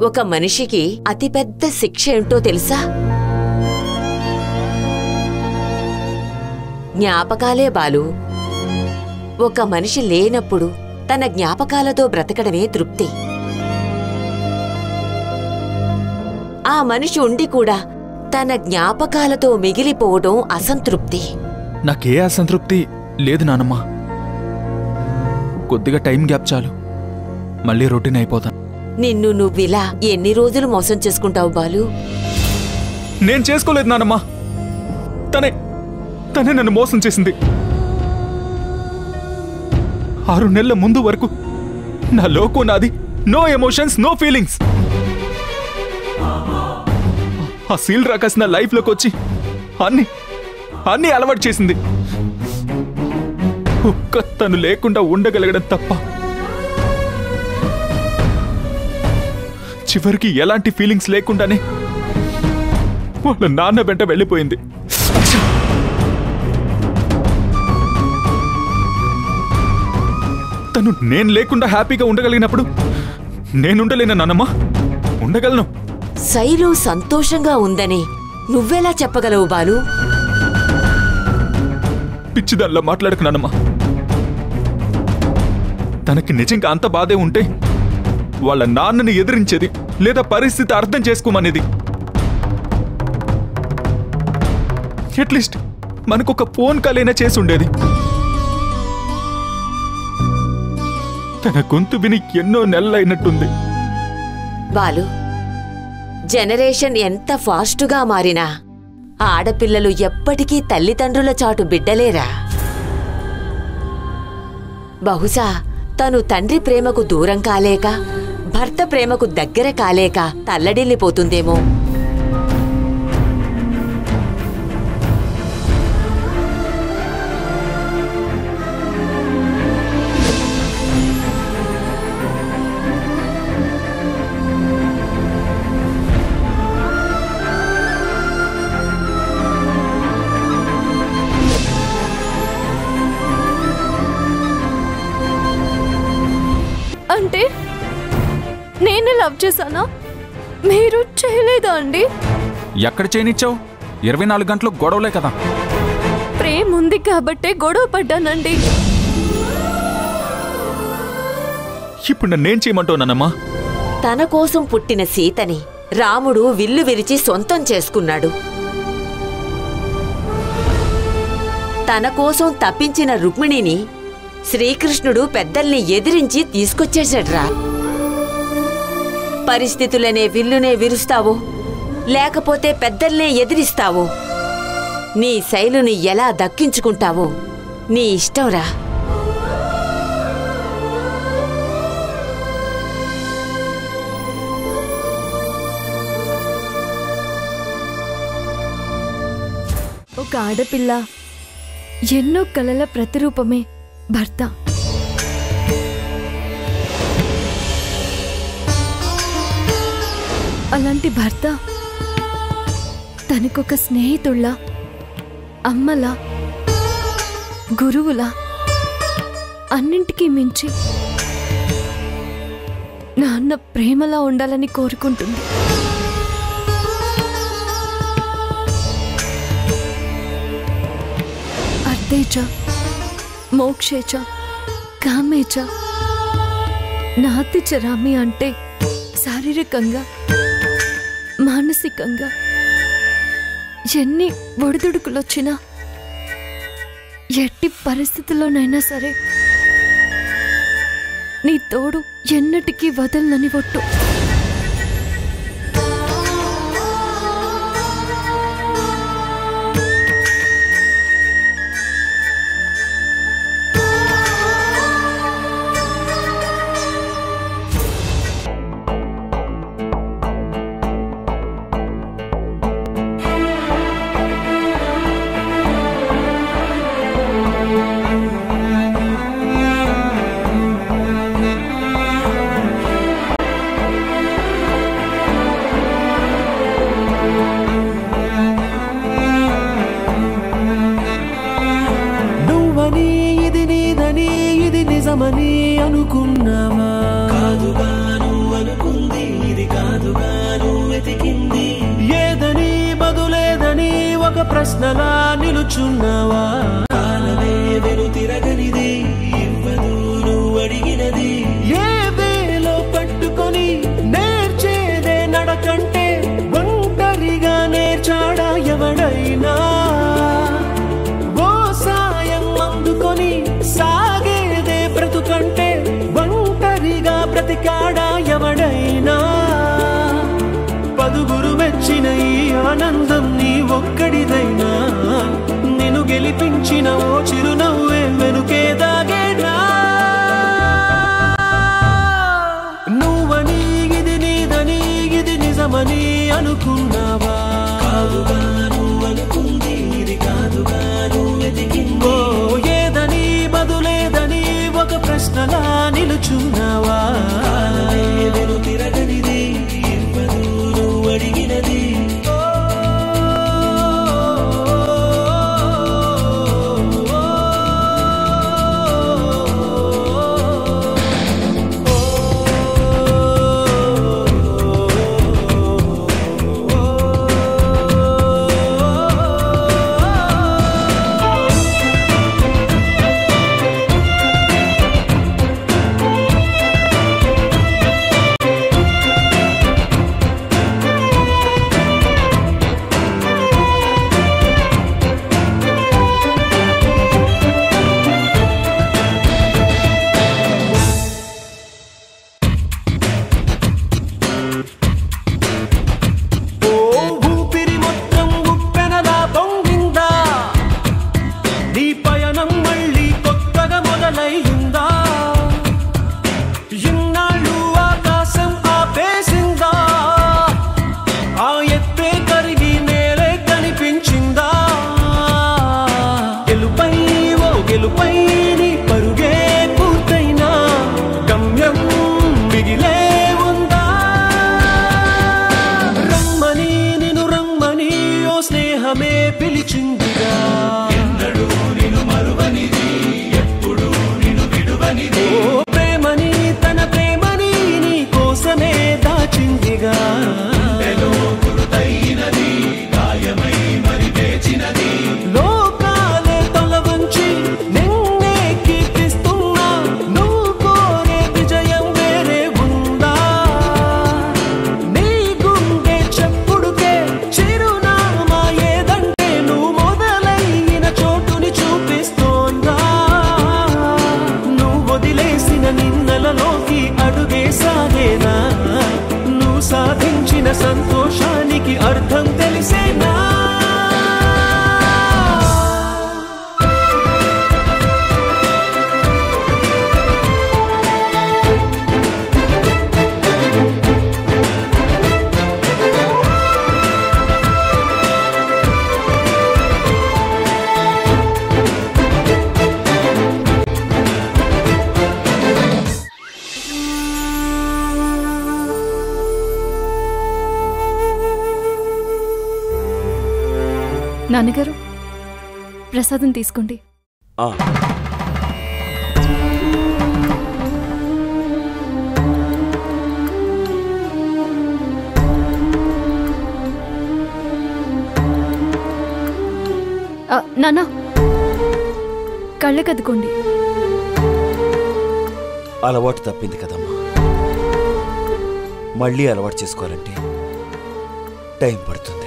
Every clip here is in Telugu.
ఒక మనిషికి అతిపెద్ద శిక్ష ఏంటో తెలుసా? జ్ఞాపకాలే బాలు. ఒక మనిషి లేనప్పుడు తన జ్ఞాపకాలతో బ్రతకడమే తృప్తి. ఆ మనిషి ఉండి కూడా తన జ్ఞాపకాలతో మిగిలిపోవడం అసంతృప్తి. నాకే అసంతృప్తి లేదు నానమ్మా. కొద్దిగా టైం గ్యాప్ చాలు, మళ్ళీ రొటీన్ అయిపోతాను. నిన్ను నువ్విలా ఎన్ని రోజులు మోసం చేసుకుంటావు బాలు? నేను చేసుకోలేదు నానమ్మా, తనే నన్ను మోసం చేసింది. 6 నెలల ముందు వరకు నా లోకం నాది. No emotions, no feelings. ఆ సీల్ రాకాసిన లైఫ్లోకి వచ్చి అన్ని అలవాటు చేసింది. ఒక్క తను లేకుండా ఉండగలగడం తప్ప చివరికి ఎలాంటి ఫీలింగ్స్ లేకుండానే వాళ్ళ నాన్న వెంట వెళ్ళిపోయింది. తను నేను లేకుండా హ్యాపీగా ఉండగలిగినప్పుడు నేనుండలేనా నాన్నమ్మా? ఉండగలను. శైలు సంతోషంగా ఉందని నువ్వెలా చెప్పగలవు బాలు? పిచ్చిదాల్లా మాట్లాడకు నాన్నమ్మా. తనకి నిజంగా అంత బాధే ఉంటే వాళ్ళ నాన్నని ఎదిరించేది, లేదా పరిస్థితి అర్థం చేసుకోమనేది. అట్లీస్ట్ మనకొక ఫోన్ కాల్ అయినా చేసి ఉండేది. తన గొంతు విని ఎన్నో నెలలైనట్టుంది. బాలు, జనరేషన్ ఎంత ఫాస్టుగా మారినా ఆడపిల్లలు ఎప్పటికీ తల్లిదండ్రుల చాటు బిడ్డలేరా? బహుశా తను తండ్రి ప్రేమకు దూరం కాలేక, భర్త ప్రేమకు దగ్గర కాలేక తల్లడిల్లిపోతుందేమో. అంటే నేను లవ్ చేశానా? మీరు చేయలేదా అండి? ఎక్కడ చేయనిచ్చావు? 24 గంటలు గొడవలే కదా. ప్రేమ ఉంది కాబట్టే గొడవ పడ్డానండి. ఇప్పుడు నన్నేం చేయమంటావునమ్మా? తన కోసం పుట్టిన సీతని రాముడు విల్లు విరిచి సొంతం చేసుకున్నాడు. తన కోసం తప్పించిన రుక్మిణిని శ్రీకృష్ణుడు పెద్దల్ని ఎదిరించి తీసుకొచ్చేశాడ్రా. పరిస్థితులనే విల్లునే విరుస్తావో, లేకపోతే పెద్దల్నే ఎదిరిస్తావో, నీ శైలుని ఎలా దక్కించుకుంటావో నీ ఇష్టంరా. ఒక ఆడపిల్ల ఎన్నో కలల ప్రతిరూపమే భర్త. అలాంటి భర్త తనకొక స్నేహితుల్లా, అమ్మలా, గురువులా, అన్నింటికీ మించి నాన్న ప్రేమలా ఉండాలని కోరుకుంటుంది. అర్థేచ, మోక్షేచ, కామేచ, నాతి చరామి అంటే శారీరకంగా, మానసికంగా ఎన్ని ఒడిదుడుకులొచ్చినా, ఎట్టి పరిస్థితుల్లోనైనా సరే నీ తోడు ఎన్నటికీ వదలనని ఒట్టు. నిజమని అనుకున్నావా? కాదుగా నువ్వు అనుకుంది ఇది కాదు. ప్రశ్నలా నిలుచున్నావా కాలమే వెను తిరగనిది ఇవ్వదు నువ్వు అడిగినది ఏ వేలో పట్టుకొని నేర్చేదే నడకంటే ఒంటరిగా నేర్చాడా ఎవడైనా ఓ సాయం అందుకొని సాగేదే బ్రతుకంటే ఒంటరిగా బ్రతికాడా ఎవడైనా పదుగురు మెచ్చిన ఈ ఆనందం నీ ఒక్కడిదైనా నిన్ను గెలిపించిన ఓ చిరునవ్వే వెనుకే దాగేనా నువ్వని ఇది నీదని ఇది నిజమని అనుకున్నావా కాదుగా నువ్వు అనుకుంది ఇది కాదుగా నువ్వు వెతికిందో ఏదని బదులేదని ఒక ప్రశ్నలా నిలుచున్నావా వెను తిరగనిది ఇవ్వదు నువ్వు అడిగినది సంతోషానికి అర్థం తెలిసేనా నాన్నగారు ప్రసాదం తీసుకోండి. నాన్న కళ్ళకద్దుకోండి. అలవాటు తప్పింది కదమ్మా, మళ్ళీ అలవాటు చేసుకోవాలంటే టైం పడుతుంది.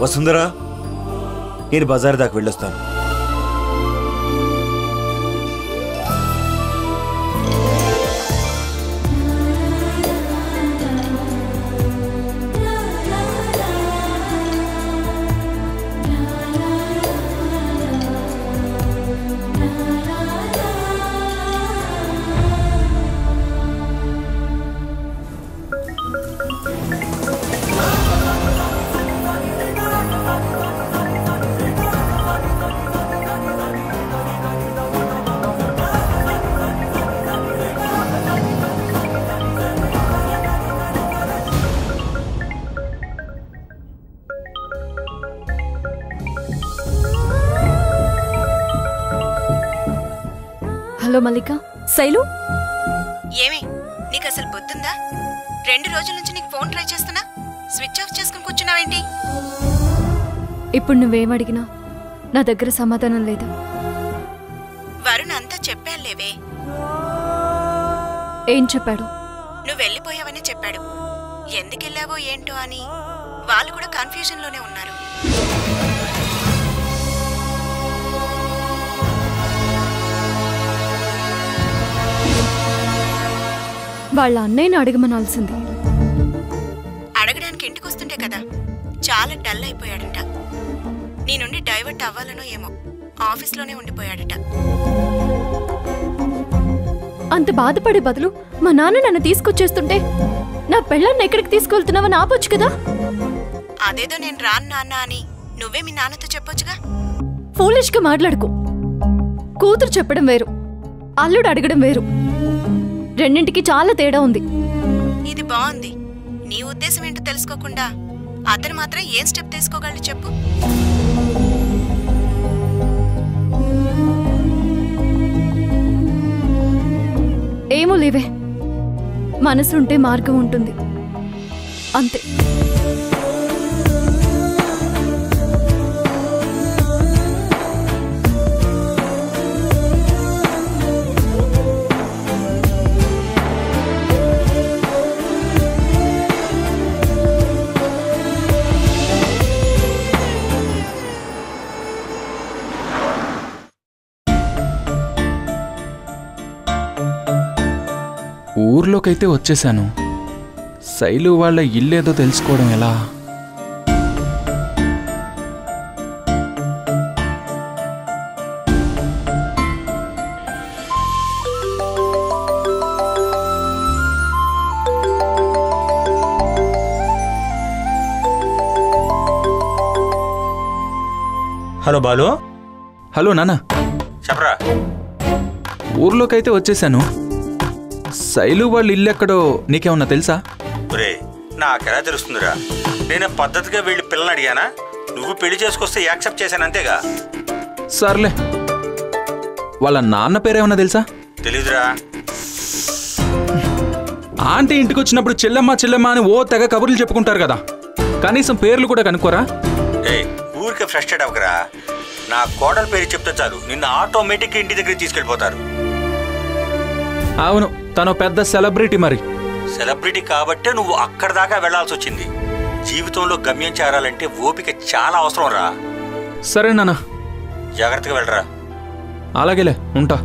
వసుంధరా, నేను బజార్ దాకా వెళ్ళొస్తాను. హలో మల్లిక. శైలు, ఏమి నీకు అసలు బుద్ధుందా? 2 రోజుల నుంచి నీకు ఫోన్ ట్రై చేస్తున్నా, స్విచ్ ఆఫ్ చేసుకుని కూర్చున్నావేంటి? ఇప్పుడు నువ్వేమడిగినా నా దగ్గర సమాధానం లేదు. వరుణ్ అంతా చెప్పాలేవే. ఏం చెప్పాడు? నువ్వు వెళ్ళిపోయావని చెప్పాడు. ఎందుకెళ్ళావో ఏంటో అని వాళ్ళు కూడా కన్ఫ్యూజన్లోనే ఉన్నారు. వాళ్ళ అన్నయ్యని అడగమనాల్సింది. అడగడానికి ఇంటికి వస్తుంటే కదా చాలా డల్ అయిపోయాడట. నీ నుండి డైవర్ట్ అవ్వాలనో ఏమో ఆఫీస్లోనే ఉండిపోయాడట. అంత బాధపడే బదులు మా నాన్న నన్ను తీసుకొచ్చేస్తుంటే నా పెళ్ళాన్ని ఎక్కడికి తీసుకెళ్తున్నావని ఆపొచ్చు కదా. అదేదో నేను రాను నాన్న అని నువ్వే మీ నాన్నతో చెప్పొచ్చుగా. ఫూలిష్గా మాట్లాడుకో. కూతురు చెప్పడం వేరు, అల్లుడు అడగడం వేరు. రెండింటికి చాలా తేడా ఉంది. ఇది బాగుంది. నీ ఉద్దేశం ఏంటో తెలుసుకోకుండా అతను మాత్రం ఏం స్టెప్ తీసుకోగలడు చెప్పు. ఏమో లేవే, మనసుంటే మార్గం ఉంటుంది అంతే. ఊర్లోకైతే వచ్చేసాను. శైలు వాళ్ళ ఇల్లేదో తెలుసుకోవడం ఎలా? హలో బాలు. హలో నాన్న, చెప్పరా. ఊర్లోకైతే వచ్చేసాను. శైలు వాళ్ళ ఇల్లు ఎక్కడో నీకేమన్నా తెలుసా? ఒరే, నాకెలా తెలుస్తుందిరా? నేను పద్ధతిగా వీళ్ళు పిల్లని అడిగానా? నువ్వు పెళ్లి చేసుకొస్తే యాక్సెప్ట్ చేశాను అంతేగా. సర్లే, వాళ్ళ నాన్న పేరేమన్నా తెలుసా? తెలీదురా. ఆంటీ ఇంటికి వచ్చినప్పుడు చెల్లెమ్మ చెల్లెమ్మ అని ఓ తెగ కబుర్లు చెప్పుకుంటారు కదా, కనీసం పేర్లు కూడా కనుక్కోరా? ఊరికే ఫ్రస్ట్రేట్ అవ్వకరా. నా కోడల పేరు చెప్తే చాలు నిన్ను ఆటోమేటిక్గా ఇంటి దగ్గరికి తీసుకెళ్ళిపోతారు. అవును, తను పెద్ద సెలబ్రిటీ. మరి సెలబ్రిటీ కాబట్టే నువ్వు అక్కడ దాకా వెళ్లాల్సి వచ్చింది. జీవితంలో గమ్యం చేరాలంటే ఓపిక చాలా అవసరం రా. సరే నాన్న, జాగ్రత్తగా వెళ్ళరా. అలాగేలే, ఉంటా.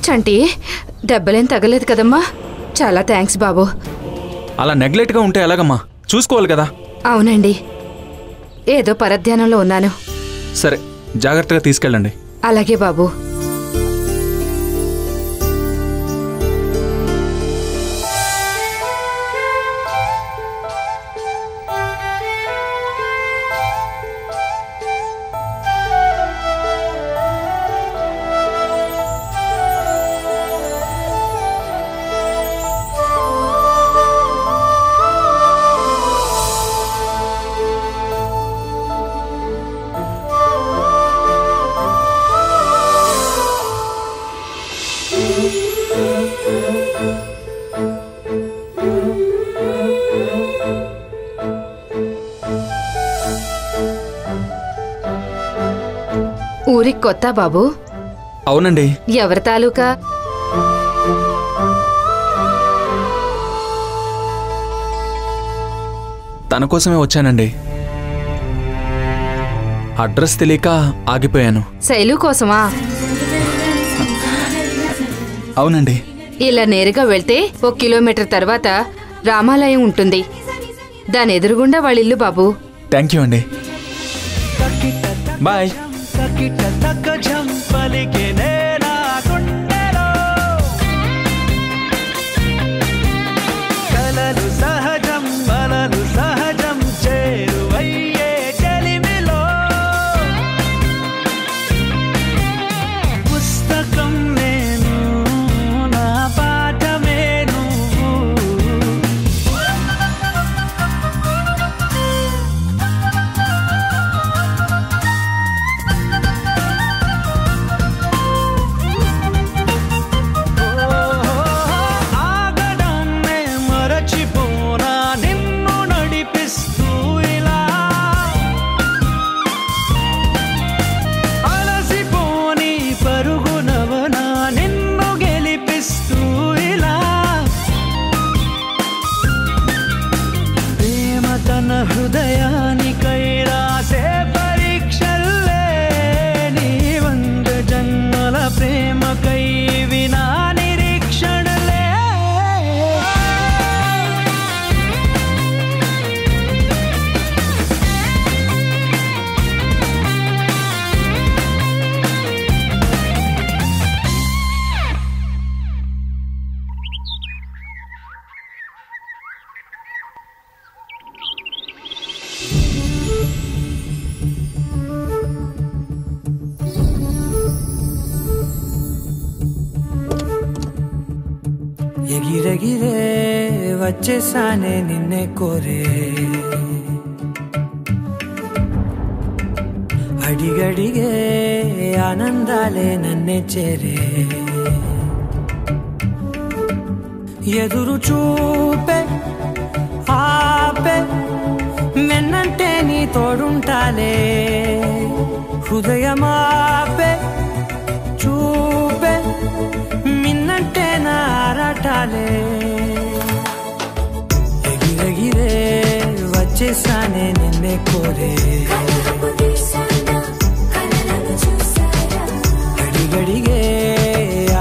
చంటి, దెబ్బలేం తగలేదు కదమ్మా? చాలా థ్యాంక్స్ బాబు. అలా నెగ్లెక్ట్గా ఉంటే ఎలాగమ్మా? చూసుకోవాలి కదా. అవునండి, ఏదో పరధ్యానంలో ఉన్నాను. సరే, జాగ్రత్తగా తీసుకెళ్ళండి. అలాగే బాబు. ఊరికి కొత్త బాబు? అవునండి. ఎవరి తాలూకా? తన కోసమే వచ్చానండి. అడ్రస్ తెలియక ఆగిపోయాను. శైలు కోసమా? అవునండి. ఇలా నేరుగా వెళ్తే 1 కిలోమీటర్ తర్వాత రామాలయం ఉంటుంది. దాని ఎదురుగుండా వాళ్ళ ఇల్లు బాబు. థ్యాంక్ యూ అండి. బాయ్. ఎగిరెగిరే వచ్చేసానే నిన్నే కోరే, అడిగడిగే ఆనందాలే నన్నే చేరే, ఎదురు చూపే ఆపే నిన్నంటే నీ తోడుంటాలే, హృదయమాపే చూపే మిన్నంటే నారాటాలే, ఎగిరెగిరే వచ్చేసానే నిన్నే కోరే, అడిగడిగే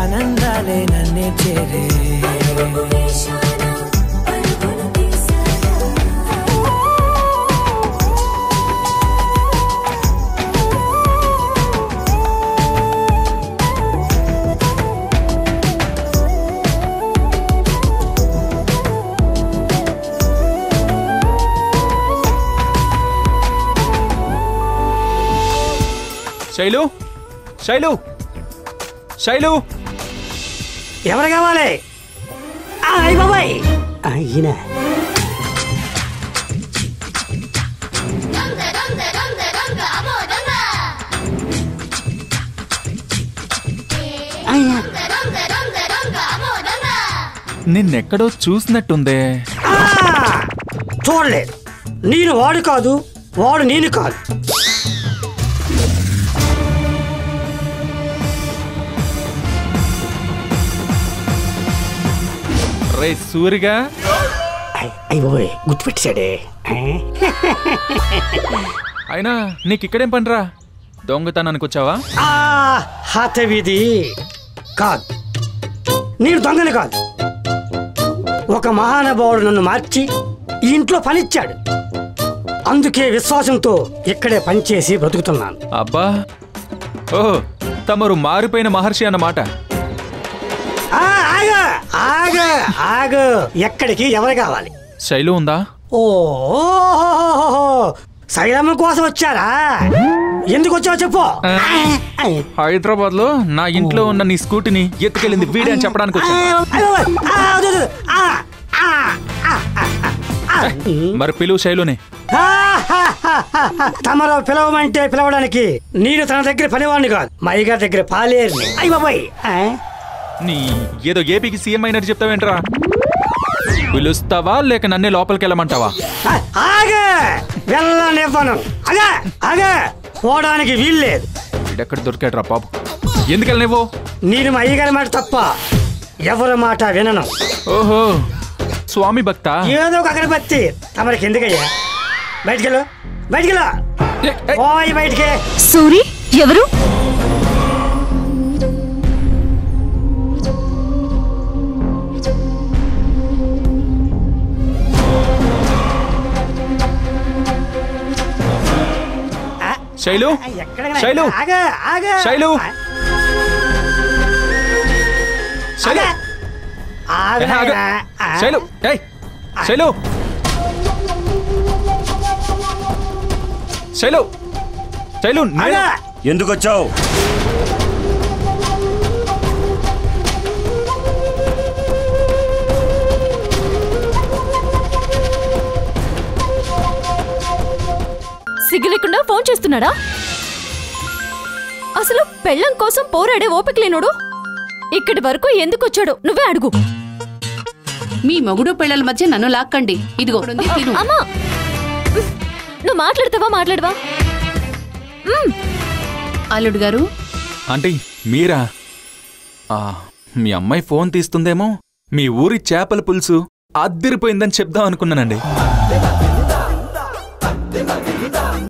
ఆనందాలే నన్నే చేరే, శైలు, శైలు, శైలు, ఎవరు కావాలి? అయ్య బాబాయ్, ఈయన నిన్నెక్కడో చూసినట్టుందే. చూడలేదు. నేను వాడు కాదు, వాడు నేను కాదు. రే సూరిగా, అయ్య బాబాయ్ గుర్తుపెట్టాడే. అయినా నీకిక్కడేం పనిరా? దొంగతనానికి వచ్చావా? హతవిధి కాదు, నేను దొంగని కాదు. ఒక మహానుభావుడు నన్ను మార్చి ఈ ఇంట్లో పనిచ్చాడు. అందుకే విశ్వాసంతో ఇక్కడే పనిచేసి బ్రతుకుతున్నాను. అబ్బా, ఓహో, తమరు మారిపోయిన మహర్షి అన్నమాట. ఆగు, ఎక్కడికి ఎవరు కావాలి? శైలు ఉందా? ఓ, శైలమ్మ కోసం వచ్చారా? ఎందుకు వచ్చావో చెప్పు. హైదరాబాద్ లో నా ఇంట్లో ఉన్న నీ స్కూటీని ఎత్తుకెళ్ళింది వీడే అని చెప్పడానికి వచ్చా. మరి పిలువు శైలునే. తమరు పిలవమంటే పిలవడానికి నేను తన దగ్గర పనివాడిని కాదు, మా అయ్యగారి దగ్గర పాలేరుని. అయ్య బాబాయ్, నీ ఏదో ఏపీకి సీఎం అయినట్టు చెప్తావేంట్రా? పిలుస్తావా లేక నన్నే లోపలికి వెళ్ళమంటావా? వెళ్ళనివ్వను. పోవడానికి వీల్లేదు. వీడెక్కడ దొరికాడు రా బాబు. ఎందుకెళ్ళ నువ్వు? నేను మా అయ్యగారి మాట తప్ప ఎవరి మాట వినను. ఓహో, స్వామి భక్త. ఏదో ఒక అగరబత్తి తమరికి ఎందుకయ్యా? బయటికెళ్ళు, బయటికెళ్ళు, ఓయ్ బయటికి. సూరి ఎవరు? శైలు, శైలు, శైలు, శైలు, శైలు, శైలు, శైలు, శైలు, ఎందుకు వచ్చావు? సిగ్గు లేకుండా ఫోన్ చేస్తున్నాడా? అసలు పెళ్ళం కోసం పోరాడే ఓపిక లేనుడు ఇక్కడి వరకు ఎందుకు వచ్చాడు నువ్వే అడుగు. మీ మొగుడు పెళ్ళల మధ్య నన్ను లాక్కండి. ఇదిగో అమ్మా, నువ్వు మాట్లాడవా? అల్లుడు గారు. ఆంటీ మీరా? మీ అమ్మాయి ఫోన్ తీస్తుందేమో. మీ ఊరి చేపల పులుసు అద్దిరిపోయిందని చెప్దాం అనుకున్నానండి.